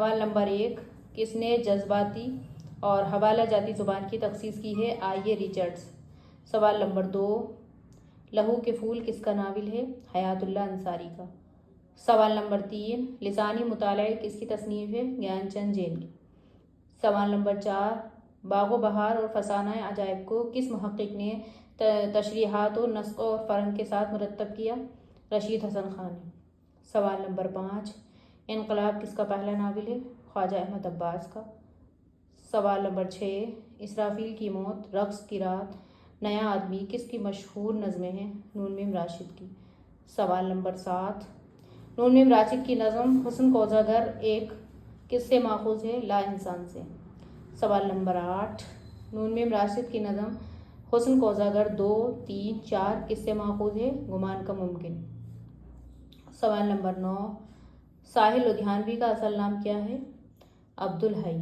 سوال نمبر 1، کس نے جذباتی اور حوالہ جاتی زبان کی تخصیص کی ہے؟ آئیے ریچرڈس۔ سوال نمبر 2، لہو کے پھول کس کا ناول ہے؟ حیات اللہ انصاری کا۔ سوال نمبر 3، لسانی مطالعہ کس کی تصنیف ہے؟ گیان چند جین کی۔ سوال نمبر 4، باغ و بہار اور فسانہ عجائب کو کس محقق نے تشریحات و نسق اور فرنگ کے ساتھ مرتب کیا؟ رشید حسن خان نے۔ سوال نمبر 5، انقلاب کس کا پہلا ناول ہے؟ خواجہ احمد عباس کا۔ سوال نمبر 6، اسرافیل کی موت، رقص کی رات، نیا آدمی کس کی مشہور نظمیں ہیں؟ نون میم راشد کی۔ سوال نمبر 7، نون میم راشد کی نظم حسن کوزاگر ایک کس سے ماخوذ ہے؟ لا انسان سے۔ سوال نمبر 8، نون میم راشد کی نظم حسن کوزاگر 2، 3، 4 کس سے ماخوذ ہے؟ گمان کا ممکن۔ سوال نمبر 9، ساحل لدھیانوی کا اصل نام کیا ہے؟ عبدالحی۔